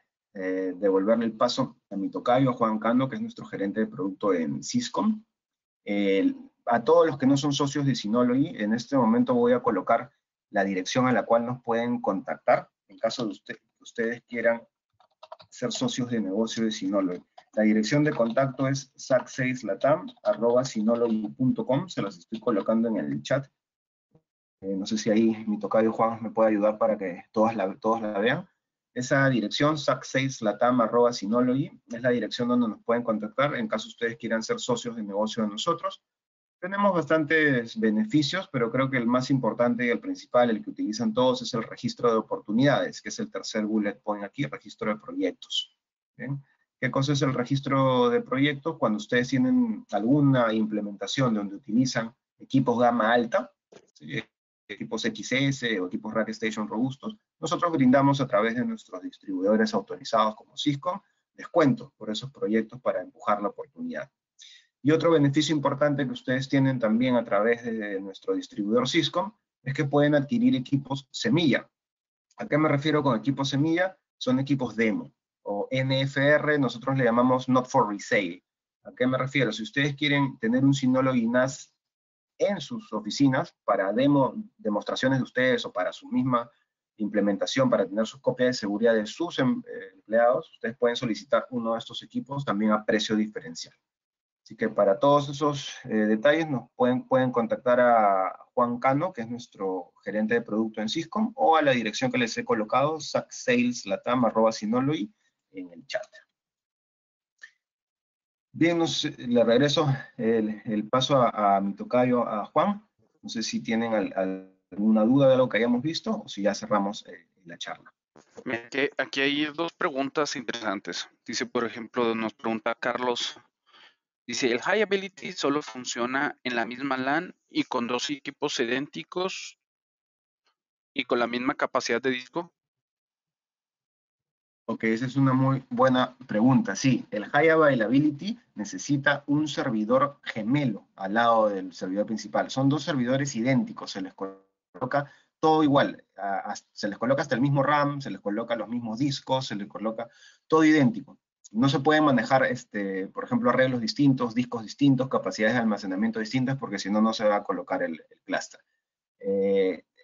devolverle el paso a mi tocayo, a Juan Cano, que es nuestro gerente de producto en Syscom. A todos los que no son socios de Synology, en este momento voy a colocar la dirección a la cual nos pueden contactar en caso de que ustedes quieran ser socios de negocio de Synology. La dirección de contacto es sac6latam@synology.com, se las estoy colocando en el chat. No sé si ahí mi tocayo Juan me puede ayudar para que todos la vean. Esa dirección, sac6latam@synology, es la dirección donde nos pueden contactar en caso ustedes quieran ser socios de negocio de nosotros. Tenemos bastantes beneficios, pero creo que el más importante y el principal, el que utilizan todos, es el registro de oportunidades, que es el tercer bullet point aquí, registro de proyectos. ¿Bien? ¿Qué cosa es el registro de proyectos? Cuando ustedes tienen alguna implementación donde utilizan equipos gama alta, ¿sí? Equipos XS o equipos Rack Station robustos, nosotros brindamos a través de nuestros distribuidores autorizados como Syscom descuentos por esos proyectos para empujar la oportunidad. Y otro beneficio importante que ustedes tienen también a través de nuestro distribuidor Syscom es que pueden adquirir equipos semilla. ¿A qué me refiero con equipos semilla? Son equipos demo, o NFR, nosotros le llamamos not for resale. ¿A qué me refiero? Si ustedes quieren tener un Synology NAS en sus oficinas para demostraciones de ustedes o para su misma implementación, para tener sus copias de seguridad de sus empleados, ustedes pueden solicitar uno de estos equipos también a precio diferencial. Así que para todos esos detalles nos pueden contactar a Juan Cano, que es nuestro gerente de producto en Syscom, o a la dirección que les he colocado, sac6latam@synology, en el chat. Bien, no sé, le regreso el paso a mi tocayo, a Juan. No sé si tienen alguna duda de lo que hayamos visto o si ya cerramos la charla. Mira, aquí hay dos preguntas interesantes. Dice, por ejemplo, nos pregunta Carlos, dice, ¿el High Ability solo funciona en la misma LAN y con dos equipos idénticos y con la misma capacidad de disco? Ok, esa es una muy buena pregunta. Sí, el High Availability necesita un servidor gemelo al lado del servidor principal. Son dos servidores idénticos, se les coloca todo igual. Se les coloca hasta el mismo RAM, se les coloca los mismos discos, se les coloca todo idéntico. No se puede manejar, por ejemplo, arreglos distintos, discos distintos, capacidades de almacenamiento distintas, porque si no, no se va a colocar el cluster.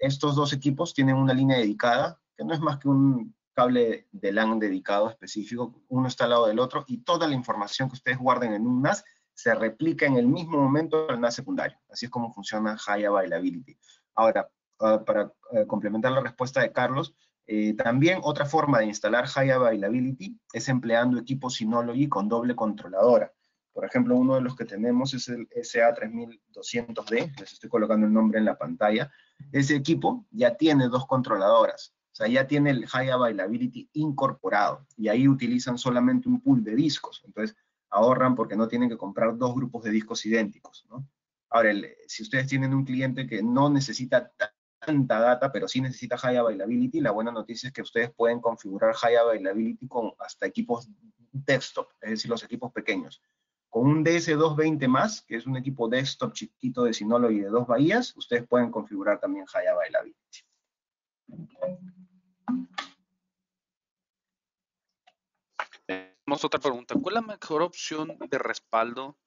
Estos dos equipos tienen una línea dedicada, que no es más que un cable de LAN dedicado específico, uno está al lado del otro, y toda la información que ustedes guarden en un NAS se replica en el mismo momento en el NAS secundario. Así es como funciona High Availability. Ahora, para complementar la respuesta de Carlos, también otra forma de instalar High Availability es empleando equipos Synology con doble controladora. Por ejemplo, uno de los que tenemos es el SA3200D, les estoy colocando el nombre en la pantalla. Ese equipo ya tiene dos controladoras, o sea, ya tiene el High Availability incorporado, y ahí utilizan solamente un pool de discos, entonces ahorran porque no tienen que comprar dos grupos de discos idénticos, ¿no? Ahora, si ustedes tienen un cliente que no necesita tanta data, pero sí necesita High Availability, la buena noticia es que ustedes pueden configurar High Availability con hasta equipos desktop, es decir, los equipos pequeños. Con un DS220 más, que es un equipo desktop chiquito de Synology de 2 bahías, ustedes pueden configurar también High Availability. Tenemos otra pregunta. ¿Cuál es la mejor opción de respaldo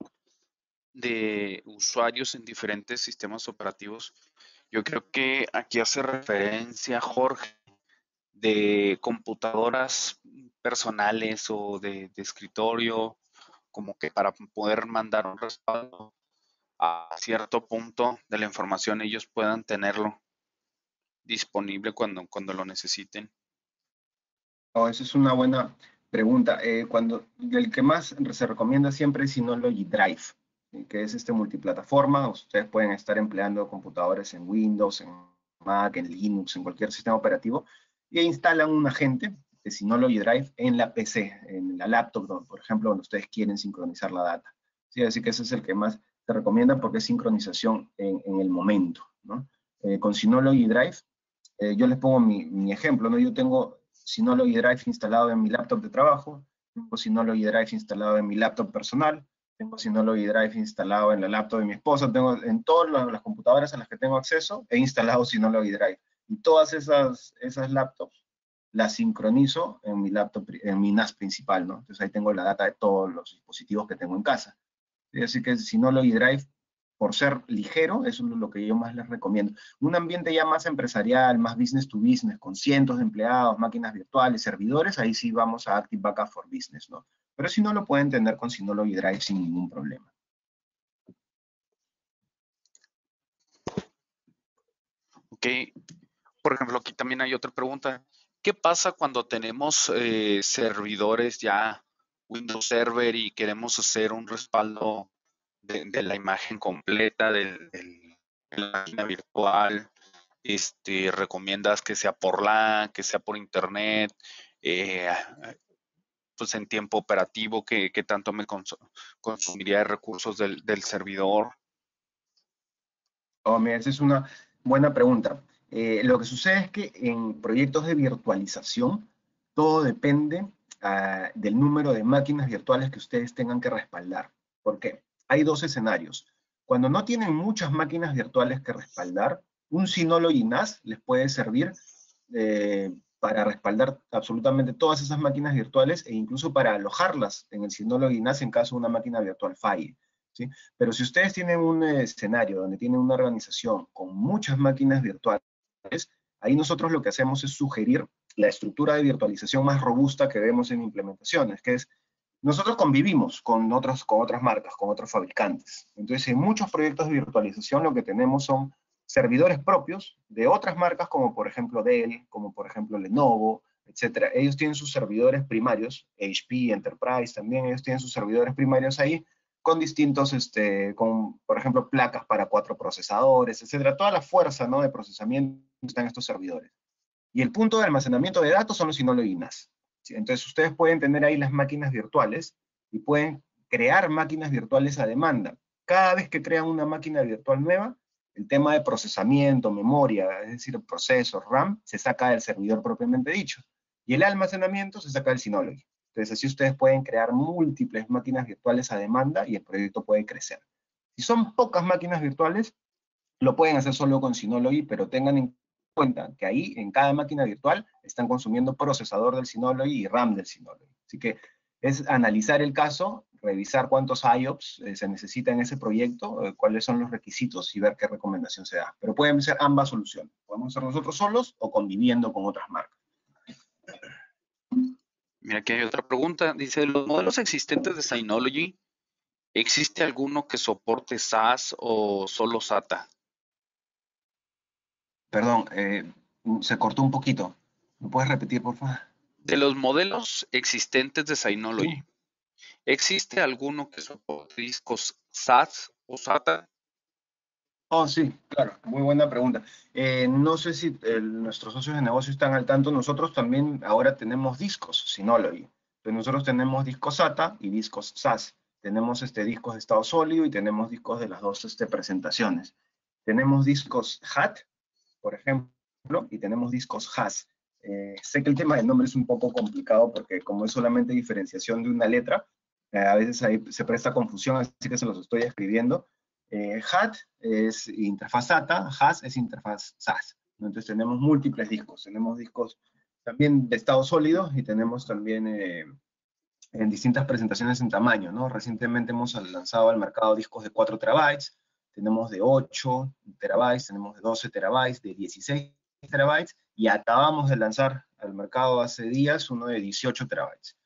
de usuarios en diferentes sistemas operativos? Yo creo que aquí hace referencia Jorge de computadoras personales o de escritorio, como que para poder mandar un respaldo a cierto punto de la información ellos puedan tenerlo disponible cuando lo necesiten. Oh, esa es una buena pregunta. El que más se recomienda siempre es Synology Drive, que es multiplataforma. Ustedes pueden estar empleando computadores en Windows, en Mac, en Linux, en cualquier sistema operativo, y instalan un agente de Synology Drive en la PC, en la laptop, por ejemplo, donde ustedes quieren sincronizar la data. Sí, así que ese es el que más se recomienda porque es sincronización en el momento, ¿no? Con Synology Drive, yo les pongo mi ejemplo, ¿no? Yo tengo Synology Drive instalado en mi laptop de trabajo, tengo Synology Drive instalado en mi laptop personal, tengo Synology Drive instalado en la laptop de mi esposa, tengo en todas las computadoras a las que tengo acceso, he instalado Synology Drive. Y todas esas laptops las sincronizo en mi laptop, en mi NAS principal, ¿no? Entonces ahí tengo la data de todos los dispositivos que tengo en casa. ¿Sí? Así que Synology Drive, por ser ligero, eso es lo que yo más les recomiendo. Un ambiente ya más empresarial, más business to business, con cientos de empleados, máquinas virtuales, servidores, ahí sí vamos a Active Backup for Business, ¿no? Pero si no, lo pueden tener con Synology Drive sin ningún problema. Ok, por ejemplo, aquí también hay otra pregunta. ¿Qué pasa cuando tenemos servidores ya Windows Server y queremos hacer un respaldo de la imagen completa de la máquina virtual? ¿Recomiendas que sea por LAN, que sea por internet? Eh, pues en tiempo operativo, ¿qué tanto me consumiría de recursos del servidor? Oh, mira, esa es una buena pregunta. Lo que sucede es que en proyectos de virtualización, todo depende del número de máquinas virtuales que ustedes tengan que respaldar. ¿Por qué? Hay dos escenarios. Cuando no tienen muchas máquinas virtuales que respaldar, un Synology NAS les puede servir para respaldar absolutamente todas esas máquinas virtuales e incluso para alojarlas en el Synology NAS en caso de una máquina virtual falle, ¿sí? Pero si ustedes tienen un escenario donde tienen una organización con muchas máquinas virtuales, ahí nosotros lo que hacemos es sugerir la estructura de virtualización más robusta que vemos en implementaciones, que es, nosotros convivimos con otras marcas, con otros fabricantes. Entonces, en muchos proyectos de virtualización lo que tenemos son servidores propios de otras marcas, como por ejemplo Dell, como por ejemplo Lenovo, etcétera. Ellos tienen sus servidores primarios, HP, Enterprise también, ellos tienen sus servidores primarios ahí, con distintos, con, por ejemplo, placas para 4 procesadores, etcétera. Toda la fuerza, ¿no?, de procesamiento está en estos servidores. Y el punto de almacenamiento de datos son los Synology NAS. ¿Sí? Entonces, ustedes pueden tener ahí las máquinas virtuales y pueden crear máquinas virtuales a demanda. Cada vez que crean una máquina virtual nueva, el tema de procesamiento, memoria, es decir, el proceso, RAM, se saca del servidor propiamente dicho. Y el almacenamiento se saca del Synology. Entonces, así ustedes pueden crear múltiples máquinas virtuales a demanda y el proyecto puede crecer. Si son pocas máquinas virtuales, lo pueden hacer solo con Synology, pero tengan en cuenta que ahí, en cada máquina virtual, están consumiendo procesador del Synology y RAM del Synology. Así que es analizar el caso, revisar cuántos IOPS se necesita en ese proyecto, cuáles son los requisitos y ver qué recomendación se da. Pero pueden ser ambas soluciones. Podemos ser nosotros solos o conviviendo con otras marcas. Mira, aquí hay otra pregunta. Dice, ¿los modelos existentes de Synology, existe alguno que soporte SAS o solo SATA? Perdón, se cortó un poquito. ¿Me puedes repetir, por favor? De los modelos existentes de Synology, Sí. ¿existe alguno que soporte discos SAS o SATA? Oh, sí, claro, muy buena pregunta. No sé si nuestros socios de negocio están al tanto, nosotros también ahora tenemos discos Synology. Entonces nosotros tenemos discos SATA y discos SAS. Tenemos discos de estado sólido y tenemos discos de las dos presentaciones. Tenemos discos HAT, por ejemplo, y tenemos discos HAS. Sé que el tema del nombre es un poco complicado porque como es solamente diferenciación de una letra, a veces ahí se presta confusión, así que se los estoy escribiendo. HAT es interfaz SATA, HAS es interfaz SAS, ¿no? Entonces tenemos múltiples discos. Tenemos discos también de estado sólido y tenemos también en distintas presentaciones en tamaño, ¿no? Recientemente hemos lanzado al mercado discos de 4 terabytes, tenemos de 8 terabytes, tenemos de 12 terabytes, de 16 terabytes, y acabamos de lanzar al mercado hace días uno de 18 terabytes.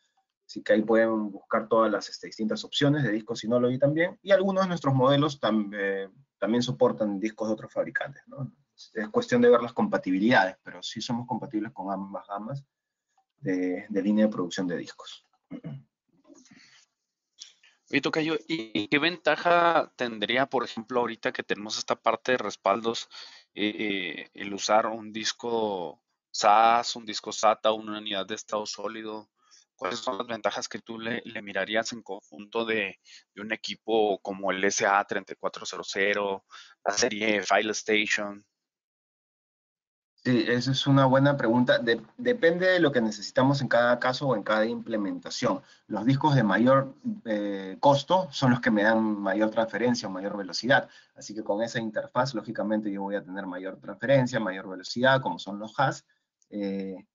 Así que ahí pueden buscar todas las distintas opciones de discos Synology también, y algunos de nuestros modelos también soportan discos de otros fabricantes, ¿no? Es cuestión de ver las compatibilidades, pero sí somos compatibles con ambas gamas de línea de producción de discos. Oye, tocayo, ¿y qué ventaja tendría, por ejemplo, ahorita que tenemos esta parte de respaldos, el usar un disco SAS, un disco SATA, una unidad de estado sólido? ¿Cuáles son las ventajas que tú le mirarías en conjunto de un equipo como el SA3400, la serie File Station? Sí, esa es una buena pregunta. Depende de lo que necesitamos en cada caso o en cada implementación. Los discos de mayor costo son los que me dan mayor transferencia o mayor velocidad. Así que con esa interfaz, lógicamente, yo voy a tener mayor transferencia, mayor velocidad, como son los HAS, eh,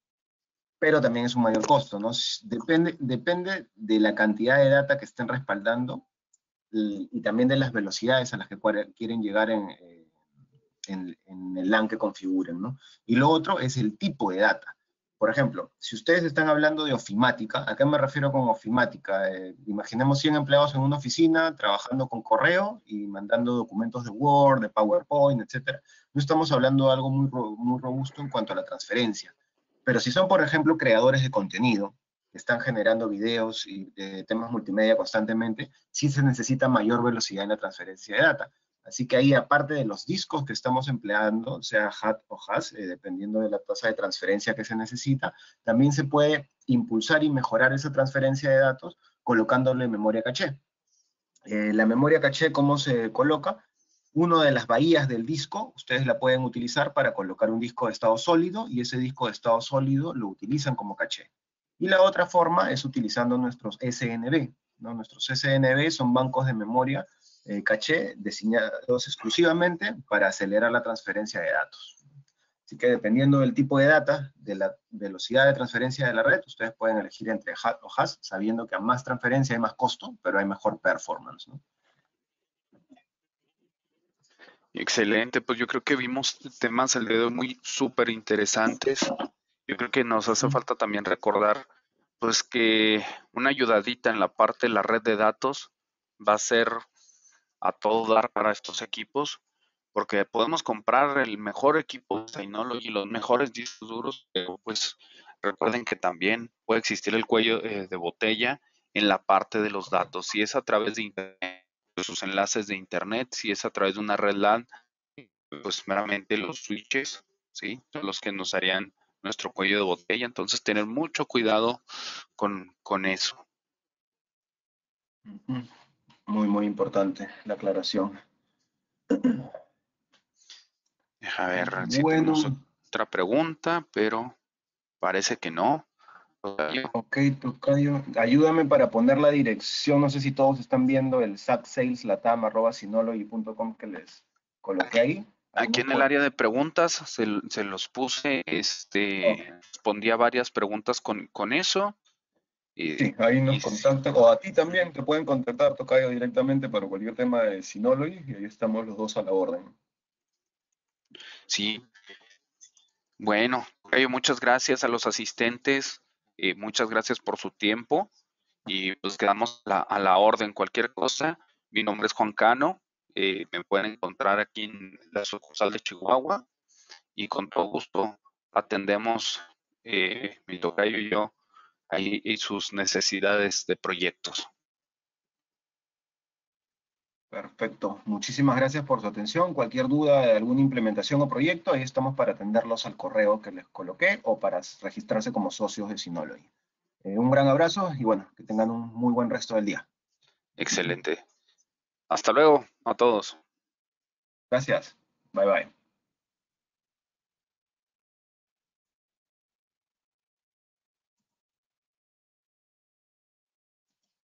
pero también es un mayor costo, ¿no? Depende de la cantidad de data que estén respaldando y también de las velocidades a las que quieren llegar en el LAN que configuren, ¿no? Y lo otro es el tipo de data. Por ejemplo, si ustedes están hablando de ofimática, ¿a qué me refiero con ofimática? Imaginemos 100 empleados en una oficina trabajando con correo y mandando documentos de Word, de PowerPoint, etcétera. No estamos hablando de algo muy robusto en cuanto a la transferencia. Pero si son, por ejemplo, creadores de contenido, que están generando videos y temas multimedia constantemente, sí se necesita mayor velocidad en la transferencia de data. Así que ahí, aparte de los discos que estamos empleando, sea HAT o HAS, dependiendo de la tasa de transferencia que se necesita, también se puede impulsar y mejorar esa transferencia de datos colocándole memoria caché. La memoria caché, ¿cómo se coloca? Una de las bahías del disco, ustedes la pueden utilizar para colocar un disco de estado sólido y ese disco de estado sólido lo utilizan como caché. Y la otra forma es utilizando nuestros SNB, ¿no? Nuestros SNB son bancos de memoria caché diseñados exclusivamente para acelerar la transferencia de datos. Así que dependiendo del tipo de data, de la velocidad de transferencia de la red, ustedes pueden elegir entre HAT o HAS, sabiendo que a más transferencia hay más costo, pero hay mejor performance, ¿no? Excelente, pues yo creo que vimos temas el día de hoy muy súper interesantes. Yo creo que nos hace falta también recordar, pues que una ayudadita en la parte de la red de datos va a ser a todo dar para estos equipos, porque podemos comprar el mejor equipo de Synology, los mejores discos duros, pero pues recuerden que también puede existir el cuello de botella en la parte de los datos. Si es a través de internet, pues sus enlaces de internet, si es a través de una red LAN, pues meramente los switches, ¿sí? Son los que nos harían nuestro cuello de botella. Entonces, tener mucho cuidado con eso. Muy, muy importante la aclaración. A ver si Bueno, tenemos otra pregunta, pero parece que no. ok, tocayo, ayúdame para poner la dirección. No sé si todos están viendo el satsaleslatam@synology.com que les coloqué ahí. Aquí en el área de preguntas se los puse, respondí a varias preguntas con eso. Sí, ahí nos Y contactan, o a ti también te pueden contactar, tocayo, directamente para cualquier tema de Synology, y ahí estamos los dos a la orden. sí, bueno, muchas gracias a los asistentes, muchas gracias por su tiempo y pues quedamos a la orden. Cualquier cosa, mi nombre es Juan Cano, me pueden encontrar aquí en la sucursal de Chihuahua y con todo gusto atendemos mi tocayo y yo ahí y sus necesidades de proyectos. Perfecto. Muchísimas gracias por su atención. Cualquier duda de alguna implementación o proyecto, ahí estamos para atenderlos al correo que les coloqué o para registrarse como socios de Synology. Un gran abrazo y bueno, que tengan un muy buen resto del día. Excelente. Hasta luego a todos. Gracias. Bye bye.